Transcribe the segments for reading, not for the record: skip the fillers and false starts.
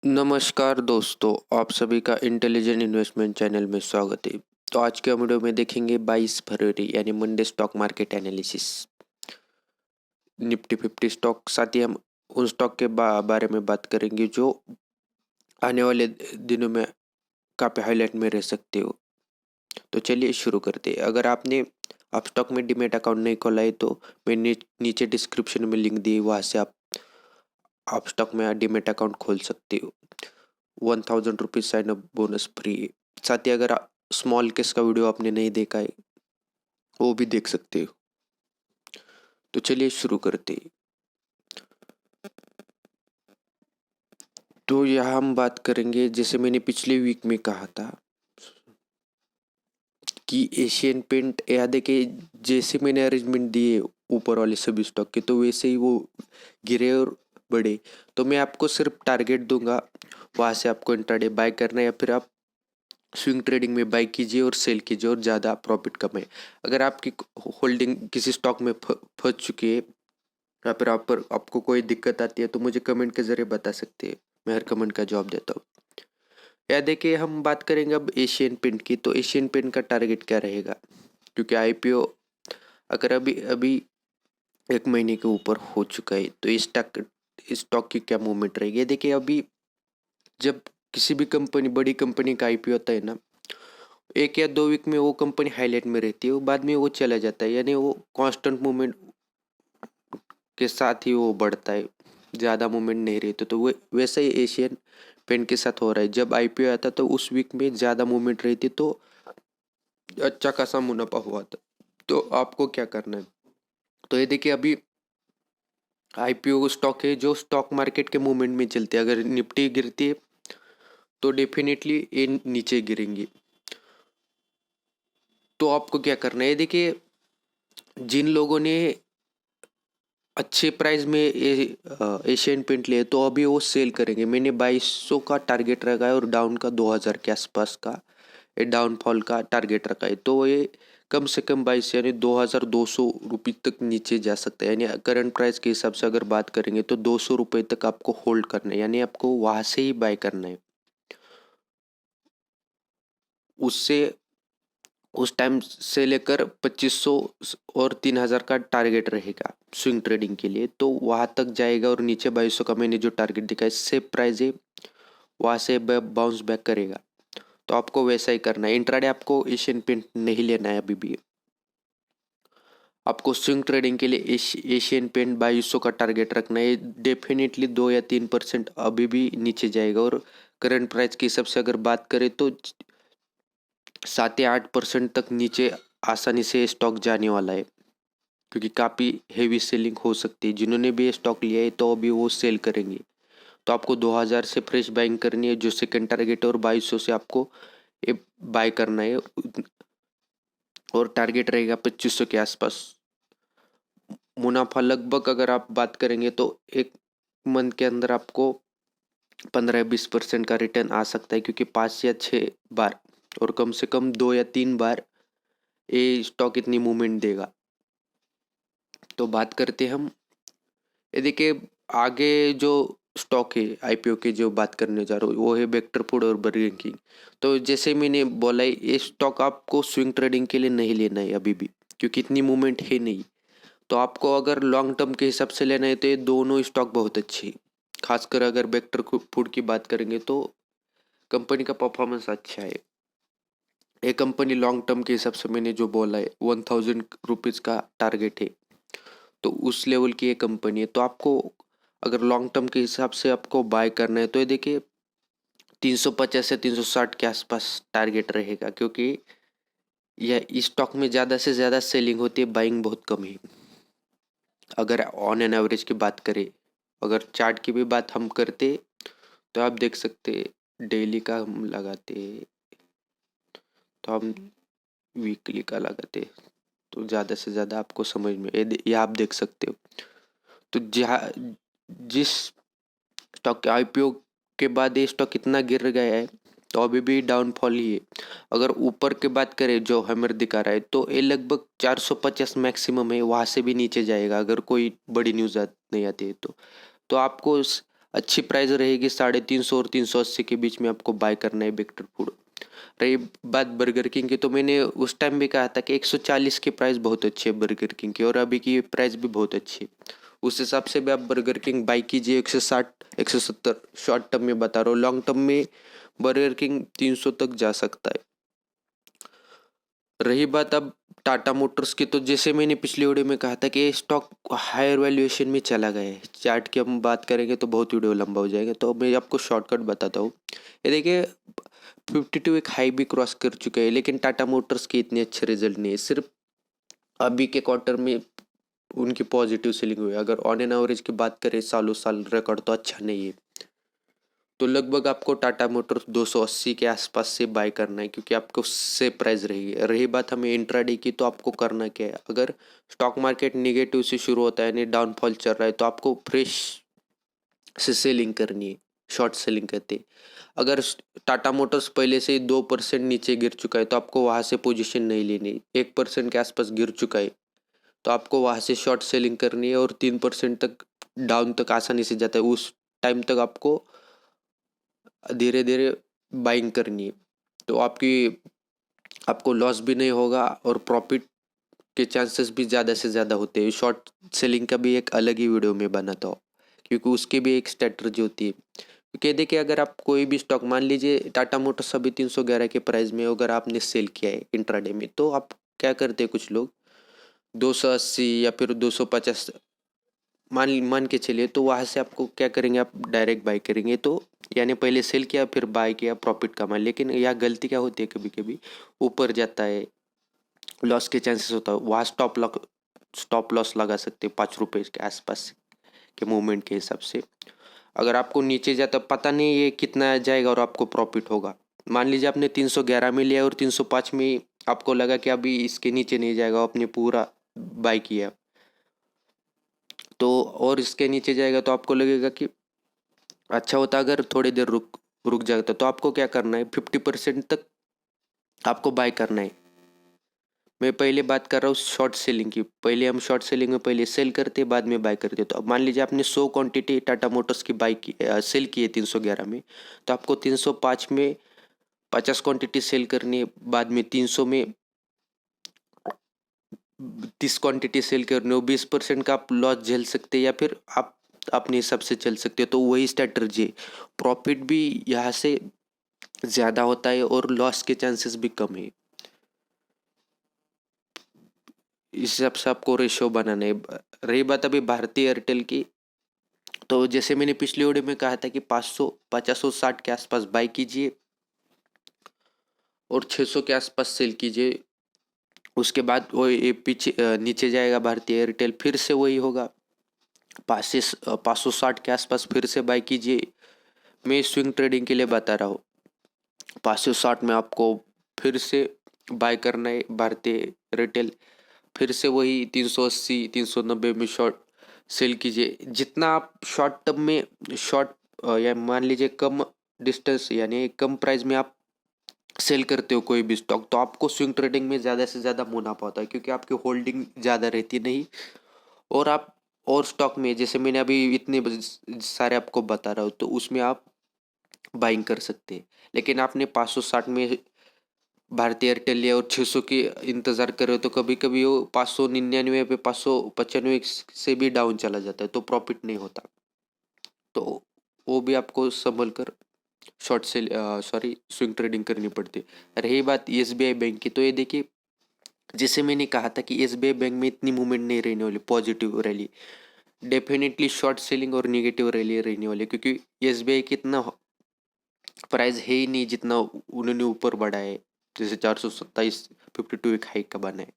नमस्कार दोस्तों, आप सभी का इंटेलिजेंट इन्वेस्टमेंट चैनल में स्वागत है। तो आज के वीडियो में देखेंगे 22 फरवरी यानी Monday stock market analysis, Nifty 50 stock. साथ ही हम उन स्टॉक के बारे में बात करेंगे जो आने वाले दिनों में काफ़ी हाईलाइट में रह सकते हो। तो चलिए शुरू करते हैं। अगर आपने आप स्टॉक में डीमैट अकाउंट नहीं खोला है तो मैं नीचे डिस्क्रिप्शन में लिंक दी, वहाँ से आप स्टॉक में डीमैट अकाउंट खोल सकते हो। 1000 rupees sign up bonus free है। साथ ही अगर स्मॉल केस का वीडियो आपने नहीं देखा है वो भी देख सकते हो। तो चलिए शुरू करते हैं। तो यहाँ हम बात करेंगे, जैसे मैंने पिछले वीक में कहा था कि एशियन पेंट, यहाँ देखिए जैसे मैंने अरेंजमेंट दिए ऊपर वाले सभी स्टॉक के, तो वैसे ही वो गिरे और बढ़े। तो मैं आपको सिर्फ टारगेट दूंगा, वहाँ से आपको इंट्राडे बाय करना है या फिर आप स्विंग ट्रेडिंग में बाय कीजिए और सेल कीजिए और ज़्यादा प्रॉफिट कमाए। अगर आपकी होल्डिंग किसी स्टॉक में फंस चुकी है या फिर आपको कोई दिक्कत आती है तो मुझे कमेंट के जरिए बता सकते हैं, मैं हर कमेंट का जवाब देता हूँ। या देखिए हम बात करेंगे अब एशियन पेंट की। तो एशियन पेंट का टारगेट क्या रहेगा, क्योंकि आईपीओ अगर अभी अभी 1 महीने के ऊपर हो चुका है तो इस स्टॉक की क्या मूवमेंट रहेगी। देखिए अभी जब किसी भी कंपनी, बड़ी कंपनी का आईपीओ होता है ना, 1 या 2 वीक में वो कंपनी हाईलाइट में रहती है, बाद में वो चला जाता है, यानी वो कांस्टेंट मूवमेंट के साथ ही वो बढ़ता है, ज़्यादा मूवमेंट नहीं रहती। तो वैसा ही एशियन पेंट के साथ हो रहा है। जब आईपीओ आता तो उस वीक में ज़्यादा मूवमेंट रहती तो अच्छा खासा मुनाफा हुआ था। तो आपको क्या करना है, तो ये देखिए अभी आईपीओ स्टॉक है जो स्टॉक मार्केट के मूवमेंट में चलते हैं। अगर निफ्टी गिरती है तो डेफिनेटली ये नीचे गिरेंगी। तो आपको क्या करना है, देखिए जिन लोगों ने अच्छे प्राइस में एशियन पेंट लिए तो अभी वो सेल करेंगे। मैंने 2200 का टारगेट रखा है और डाउन का 2000 के आसपास का ये डाउनफॉल का टारगेट रखा है। तो ये कम से कम 22 यानी 2200 रुपये तक नीचे जा सकता है। यानी करंट प्राइस के हिसाब से अगर बात करेंगे तो 200 रुपये तक आपको होल्ड करना है, यानी आपको वहाँ से ही बाय करना है। उससे उस टाइम से लेकर 2500 और 3000 का टारगेट रहेगा स्विंग ट्रेडिंग के लिए। तो वहाँ तक जाएगा और नीचे 2200 का मैंने जो टारगेट दिखा है सेम प्राइस है, वहाँ से बाउंस बैक करेगा। तो आपको वैसा ही करना है। इंट्राडे आपको एशियन पेंट नहीं लेना है, अभी भी आपको स्विंग ट्रेडिंग के लिए एशियन पेंट 2200 का टारगेट रखना है। डेफिनेटली 2 या 3% अभी भी नीचे जाएगा और करंट प्राइस के हिसाब से अगर बात करें तो 7 या 8% तक नीचे आसानी से स्टॉक जाने वाला है, क्योंकि काफ़ी हेवी सेलिंग हो सकती है। जिन्होंने भी स्टॉक लिया है तो अभी वो सेल करेंगे। तो आपको 2000 से फ्रेश बाइंग करनी है जो सेकंड टारगेट है, और 2200 से आपको ये बाय करना है और टारगेट रहेगा 2500 के आसपास। मुनाफा लगभग अगर आप बात करेंगे तो एक मंथ के अंदर आपको 15 या 20% का रिटर्न आ सकता है, क्योंकि 5 या 6 बार और कम से कम 2 या 3 बार ये स्टॉक इतनी मूवमेंट देगा। तो बात करते हम, ये देखिए आगे जो स्टॉक है आईपीओ के जो बात करने जा रहा हूँ वो है वेक्टर फूड और बर्गर किंग। तो जैसे मैंने बोला ये स्टॉक आपको स्विंग ट्रेडिंग के लिए नहीं लेना है अभी भी, क्योंकि इतनी मूवमेंट है नहीं। तो आपको अगर लॉन्ग टर्म के हिसाब से लेना है तो ये दोनों स्टॉक बहुत अच्छी, खासकर अगर वेक्टर फूड की बात करेंगे तो कंपनी का परफॉर्मेंस अच्छा है। ये कंपनी लॉन्ग टर्म के हिसाब से मैंने जो बोला है 1000 रुपीज़ का टारगेट है, तो उस लेवल की ये कंपनी है। तो आपको अगर लॉन्ग टर्म के हिसाब से आपको बाय करना है तो ये देखिए 350 से 360 के आसपास टारगेट रहेगा, क्योंकि यह इस स्टॉक में ज़्यादा से ज़्यादा सेलिंग होती है, बाइंग बहुत कम है। अगर ऑन एन एवरेज की बात करें, अगर चार्ट की भी बात हम करते तो आप देख सकते, डेली का हम लगाते तो हम वीकली का लगाते तो ज़्यादा से ज़्यादा आपको समझ में ये आप देख सकते हो। तो जहाँ जिस स्टॉक के आईपीओ के बाद ये स्टॉक कितना गिर गया है तो अभी भी डाउनफॉल ही है। अगर ऊपर की बात करें जो हमें दिखा रहा है तो ये लगभग 450 मैक्सिमम है, वहाँ से भी नीचे जाएगा अगर कोई बड़ी न्यूज़ नहीं आती है तो आपको अच्छी प्राइस रहेगी 350 और 380 के बीच में आपको बाय करना है विक्टर फूड। रही बात बर्गर किंग की, तो मैंने उस टाइम भी कहा था कि 140 की प्राइस बहुत अच्छी है बर्गर किंग की, और अभी की प्राइस भी बहुत अच्छी है। उस हिसाब से भी आप बर्गर किंग बाई कीजिए। 160 170 शॉर्ट टर्म में बता रहा हूँ, लॉन्ग टर्म में बर्गर किंग 300 तक जा सकता है। रही बात अब टाटा मोटर्स की, तो जैसे मैंने पिछले वीडियो में कहा था कि स्टॉक हायर वैल्यूएशन में चला गया है। चार्ट की हम बात करेंगे तो बहुत वीडियो लंबा हो जाएगा, तो मैं आपको शॉर्टकट बताता हूँ। ये देखिए 52 एक हाई भी क्रॉस कर चुका है, लेकिन टाटा मोटर्स के इतने अच्छे रिजल्ट नहीं है। सिर्फ अभी के क्वार्टर में उनकी पॉजिटिव सेलिंग हुई है। अगर ऑन एन एवरेज की बात करें सालों साल रिकॉर्ड तो अच्छा नहीं है। तो लगभग आपको टाटा मोटर्स 280 के आसपास से बाय करना है, क्योंकि आपको उससे प्राइस रहेगी। रही बात हमें इंट्राडे की, तो आपको करना क्या है, अगर स्टॉक मार्केट निगेटिव से शुरू होता है यानी डाउनफॉल चल रहा है, तो आपको फ्रेश से सेलिंग करनी है, शॉर्ट सेलिंग कहते हैं। अगर टाटा मोटर्स पहले से 2% नीचे गिर चुका है, तो आपको वहाँ से पोजीशन नहीं लेनी। 1% के आसपास गिर चुका है तो आपको वहाँ से शॉर्ट सेलिंग करनी है, और 3% तक डाउन तक आसानी से जाता है, उस टाइम तक आपको धीरे धीरे बाइंग करनी है। तो आपको लॉस भी नहीं होगा और प्रॉफिट के चांसेस भी ज़्यादा से ज़्यादा होते हैं। शॉर्ट सेलिंग का भी एक अलग ही वीडियो में बनाता हूँ, क्योंकि उसकी भी एक स्ट्रेटजी होती है। क्योंकि देखिए, अगर आप कोई भी स्टॉक, मान लीजिए टाटा मोटर्स अभी 311 के प्राइस में अगर आपने सेल किया है इंट्राडे में, तो आप क्या करते हैं, कुछ लोग 280 या फिर 250 मान मान के चलिए, तो वहाँ से आपको क्या करेंगे, आप डायरेक्ट बाय करेंगे। तो यानी पहले सेल किया फिर बाय किया, प्रॉफिट कमा। लेकिन यह गलती क्या होती है, कभी कभी ऊपर जाता है, लॉस के चांसेस होता है, वहाँ स्टॉप लॉस लगा सकते हैं 5 रुपये के आसपास के मूवमेंट के हिसाब से। अगर आपको नीचे जाता, पता नहीं ये कितना जाएगा और आपको प्रॉफिट होगा। मान लीजिए आपने 311 में लिया और 305 में आपको लगा कि अभी इसके नीचे नहीं जाएगा, आपने पूरा बाय किया, तो और इसके नीचे जाएगा तो आपको लगेगा कि अच्छा होता अगर थोड़ी देर रुक रुक जाता। तो आपको क्या करना है, 50% तक आपको बाय करना है। मैं पहले बात कर रहा हूँ शॉर्ट सेलिंग की। पहले हम शॉर्ट सेलिंग में पहले सेल करते बाद में बाय करते। तो अब मान लीजिए आपने 100 क्वांटिटी टाटा मोटर्स की सेल की है 311 में, तो आपको 305 में 50 क्वांटिटी सेल करनी है, बाद में 300 में 30 क्वांटिटी सेल करनी हो। 20% का आप लॉस झेल सकते हैं, या फिर आप अपने हिसाब से चल सकते हो। तो वही स्ट्रेटजी है। प्रॉफिट भी यहाँ से ज़्यादा होता है और लॉस के चांसेस भी कम है। इस हिसाब से आपको रेशियो बनाना है। रही बात अभी भारतीय एयरटेल की, तो जैसे मैंने पिछले वीडियो में कहा था कि 550 के आसपास बाय कीजिए और 600 के आसपास सेल कीजिए। उसके बाद वो ये पीछे नीचे जाएगा भारतीय एयरटेल, फिर से वही होगा 560 के आसपास फिर से बाय कीजिए। मैं स्विंग ट्रेडिंग के लिए बता रहा हूँ। 560 में आपको फिर से बाय करना है भारतीय एयरटेल, फिर से वही 380 390 में शॉर्ट सेल कीजिए। जितना आप शॉर्ट टर्म में शॉर्ट या मान लीजिए कम डिस्टेंस यानी कम प्राइस में आप सेल करते हो कोई भी स्टॉक, तो आपको स्विंग ट्रेडिंग में ज़्यादा से ज़्यादा मुनाफा होता है, क्योंकि आपकी होल्डिंग ज़्यादा रहती नहीं। और आप और स्टॉक में, जैसे मैंने अभी इतने सारे आपको बता रहा हूँ, तो उसमें आप बाइंग कर सकते हैं। लेकिन आपने 560 में भारतीय एयरटेल लिया और 600 की इंतज़ार कर रहे हो, तो कभी कभी वो 599 पे 595 से भी डाउन चला जाता है, तो प्रॉफिट नहीं होता। तो वो भी आपको संभल कर स्विंग ट्रेडिंग करनी पड़ती है। रही बात एसबीआई बैंक की, तो ये देखिए, जैसे मैंने कहा था कि एसबीआई बैंक में इतनी मूवमेंट नहीं रहने वाली, positive rally. Definitely short selling और निगेटिव रैली रहने वाली, क्योंकि एसबीआई की इतना प्राइस है ही नहीं जितना उन्होंने ऊपर बढ़ा है। जैसे 427 52 एक हाई का बना है।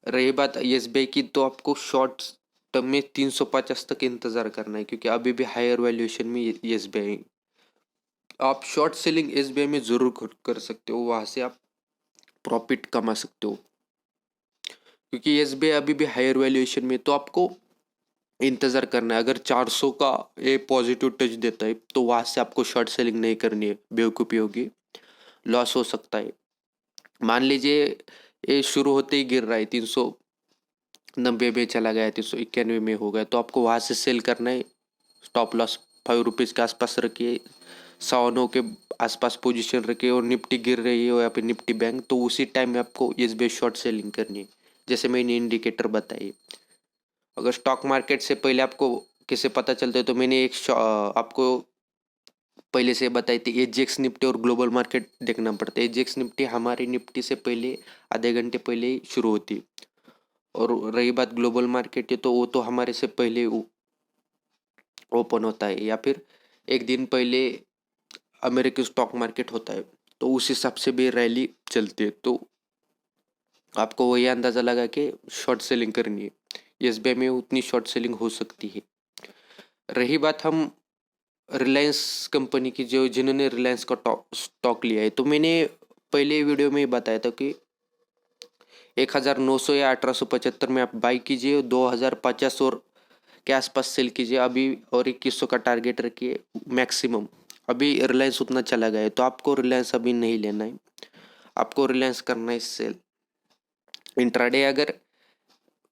रही बात एसबीआई की, तो आपको शॉर्ट टर्म में 350 तक इंतजार करना है, क्योंकि अभी भी हायर वैल्यूएशन में एसबीआई। आप शॉर्ट सेलिंग एसबीआई में जरूर कर सकते हो, वहां से आप प्रॉफिट कमा सकते हो, क्योंकि एसबीआई अभी भी हायर वैल्यूएशन में। तो आपको इंतजार करना है। अगर 400 का ये पॉजिटिव टच देता है, तो वहां से आपको शॉर्ट सेलिंग नहीं करनी है, बेवकूफ़ी होगी, लॉस हो सकता है। मान लीजिए ये शुरू होते ही गिर रहा है, 390 में चला गया, 391 में हो गया, तो आपको वहां से सेल करना है, स्टॉप लॉस ₹5 के आसपास रखिए, 9:15 के आसपास पोजीशन रखिए और निफ्टी गिर रही हो या फिर निफ्टी बैंक, तो उसी टाइम में आपको एसबीआई शॉर्ट सेलिंग करनी है, जैसे मैंने इंडिकेटर बताई। अगर स्टॉक मार्केट से पहले आपको कैसे पता चलता है, तो मैंने आपको पहले से बताई थी, एजेक्स निफ्टी और ग्लोबल मार्केट देखना पड़ता है। एजेक्स निफ्टी हमारी निफ्टी से पहले आधे घंटे पहले ही शुरू होती है, और रही बात ग्लोबल मार्केट है, तो वो तो हमारे से पहले ओपन होता है, या फिर एक दिन पहले अमेरिकी स्टॉक मार्केट होता है, तो उस हिसाब से भी रैली चलती है। तो आपको वही अंदाज़ा लगा कि शॉर्ट सेलिंग करनी है, एसबीआई में उतनी शॉर्ट सेलिंग हो सकती है। रही बात हम रिलायंस कंपनी की, जो जिन्होंने रिलायंस का स्टॉक लिया है, तो मैंने पहले वीडियो में बताया था कि 1900 या 1875 में आप बाई कीजिए, 2050 और के आसपास सेल कीजिए अभी, और 2100 का टारगेट रखिए मैक्सिमम। अभी रिलायंस उतना चला गया है, तो आपको रिलायंस अभी नहीं लेना है, आपको रिलायंस करना है सेल। इंट्राडे अगर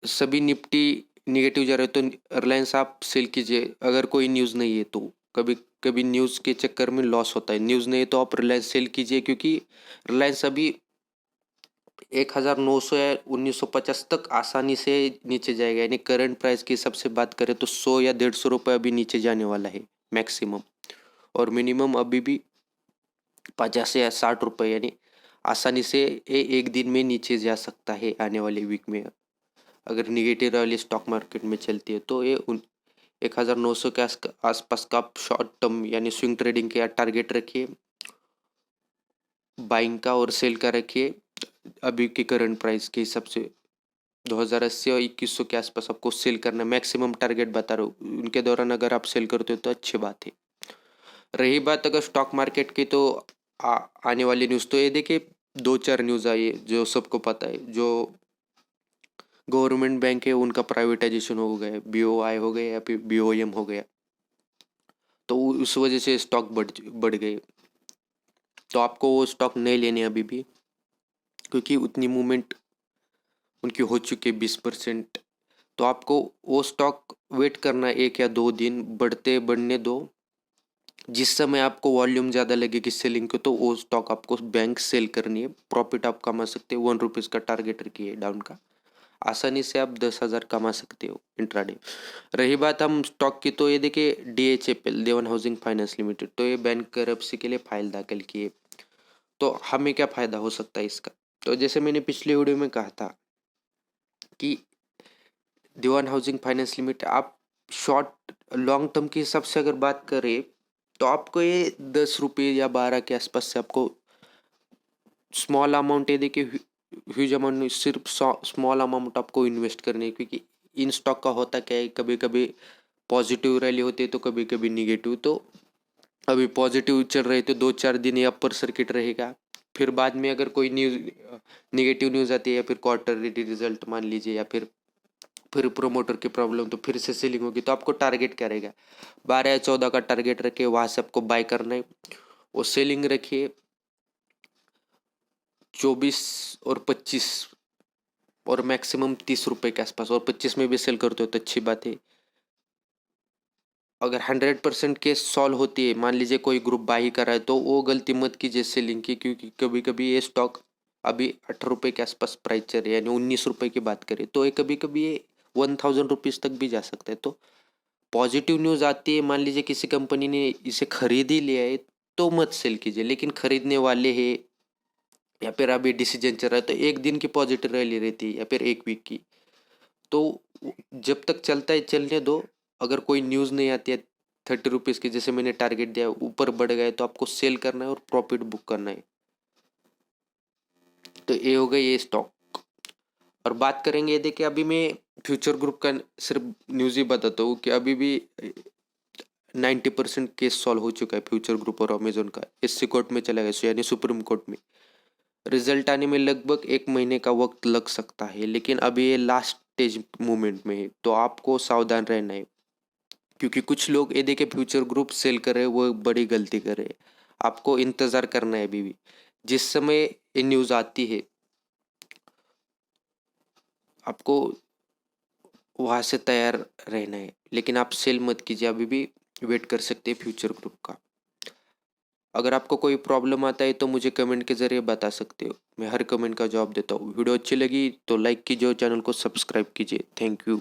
सभी निफ्टी निगेटिव जा रहे हो तो रिलायंस आप सेल कीजिए, अगर कोई न्यूज़ नहीं है तो। कभी कभी न्यूज़ के चक्कर में लॉस होता है, न्यूज़ नहीं है तो आप रिलायंस सेल कीजिए, क्योंकि रिलायंस अभी 1900 या 1950 तक आसानी से नीचे जाएगा, यानी करंट प्राइस की सबसे बात करें तो 100 या 150 रुपये अभी नीचे जाने वाला है मैक्सिमम, और मिनिमम अभी भी 50 या 60 रुपये, यानी आसानी से एक दिन में नीचे जा सकता है आने वाले वीक में। अगर निगेटिव वाली स्टॉक मार्केट में चलती है तो ये 1900 के आसपास का आप शॉर्ट टर्म यानी स्विंग ट्रेडिंग के टारगेट रखिए, बाइंग का और सेल का रखिए अभी की करंट प्राइस के हिसाब से। 2080 और 2100 के आसपास आपको सेल करना, मैक्सिमम टारगेट बता रहा हूँ, उनके दौरान अगर आप सेल करते हो तो अच्छी बात है। रही बात अगर स्टॉक मार्केट की, तो आने वाली न्यूज़, तो ये देखिए 2-4 न्यूज़ आई है जो सबको पता है। जो गवर्नमेंट बैंक है उनका प्राइवेटाइजेशन हो गया, बीओआई हो गया या फिर बीओएम हो गया, तो उस वजह से स्टॉक बढ़ गए। तो आपको वो स्टॉक नहीं लेने अभी भी, क्योंकि उतनी मूवमेंट उनकी हो चुकी है 20%। तो आपको वो स्टॉक वेट करना 1 या 2 दिन, बढ़ने दो। जिस समय आपको वॉल्यूम ज़्यादा लगेगी सेलिंग को, तो वो स्टॉक आपको बैंक सेल करनी है, प्रॉफिट आप कमा सकते हो। ₹1 का टारगेट रखिए डाउन का, आसानी से आप 10,000 कमा सकते हो इंट्राडे। रही बात हम स्टॉक की, तो ये देखिए DHFL, देवन हाउसिंग फाइनेंस लिमिटेड, तो ये बैंक करप्सी के लिए फाइल दाखिल किए। तो हमें क्या फ़ायदा हो सकता है इसका, तो जैसे मैंने पिछले वीडियो में कहा था कि देवन हाउसिंग फाइनेंस लिमिटेड, आप शॉर्ट लॉन्ग टर्म के हिसाब से अगर बात करें, तो आपको ये ₹10 या 12 के आसपास से आपको स्मॉल अमाउंट, ये देखिए ह्यूज अमाउंट नहीं, सिर्फ स्मॉल अमाउंट आपको इन्वेस्ट करनी है। क्योंकि इन स्टॉक का होता क्या है, कभी कभी पॉजिटिव रैली होती है तो कभी कभी निगेटिव। तो अभी पॉजिटिव चल रहे तो 2-4 दिन ये अपर सर्किट रहेगा, फिर बाद में अगर कोई न्यूज़ निगेटिव न्यूज़ आती है या फिर क्वार्टर रिजल्ट मान लीजिए, या फिर प्रोमोटर की प्रॉब्लम, तो फिर से सेलिंग होगी। तो आपको टारगेट क्या रहेगा, 12 या 14 का टारगेट रखिए, वहाँ से आपको बाय करना है। और सेलिंग रखिए 24 और 25, और मैक्सिमम ₹30 के आसपास, और 25 में भी सेल करते हो तो अच्छी बात है। अगर 100% केस सॉल्व होती है, मान लीजिए कोई ग्रुप बाई कर रहा है, तो वो गलती मत कीजिए सेलिंग की, क्योंकि कभी कभी ये स्टॉक अभी ₹18 के आसपास प्राइस चल रही है, यानी ₹19 की बात करें तो ये कभी कभी ये ₹1000 तक भी जा सकता है। तो पॉजिटिव न्यूज़ आती है, मान लीजिए किसी कंपनी ने इसे खरीद ही लिया है, तो मत सेल कीजिए। लेकिन खरीदने वाले हैं या फिर अभी डिसीजन चल रहा है, तो एक दिन की पॉजिटिव रैली रहती है या फिर एक वीक की, तो जब तक चलता है चलने दो। अगर कोई न्यूज़ नहीं आती है ₹30 की, जैसे मैंने टारगेट दिया ऊपर बढ़ गए, तो आपको सेल करना है और प्रॉफिट बुक करना है। तो ये हो गई ये स्टॉक। और बात करेंगे, देखिए अभी मैं फ्यूचर ग्रुप का सिर्फ न्यूज़ ही बताता हूँ कि अभी भी 90% केस सॉल्व हो चुका है फ्यूचर ग्रुप और अमेजोन का, SC कोर्ट में चला गया, यानी सुप्रीम कोर्ट में। रिजल्ट आने में लगभग 1 महीने का वक्त लग सकता है, लेकिन अभी ये लास्ट स्टेज मूवमेंट में है, तो आपको सावधान रहना है। क्योंकि कुछ लोग ये देखे फ्यूचर ग्रुप सेल कर रहे हैं, वो बड़ी गलती कर रहे हैं। आपको इंतज़ार करना है अभी भी, जिस समय ये न्यूज़ आती है आपको वहाँ से तैयार रहना है, लेकिन आप सेल मत कीजिए अभी भी। वेट कर सकते हैं फ्यूचर ग्रुप का। अगर आपको कोई प्रॉब्लम आता है तो मुझे कमेंट के ज़रिए बता सकते हो, मैं हर कमेंट का जवाब देता हूँ। वीडियो अच्छी लगी तो लाइक कीजिए और चैनल को सब्सक्राइब कीजिए। Thank you.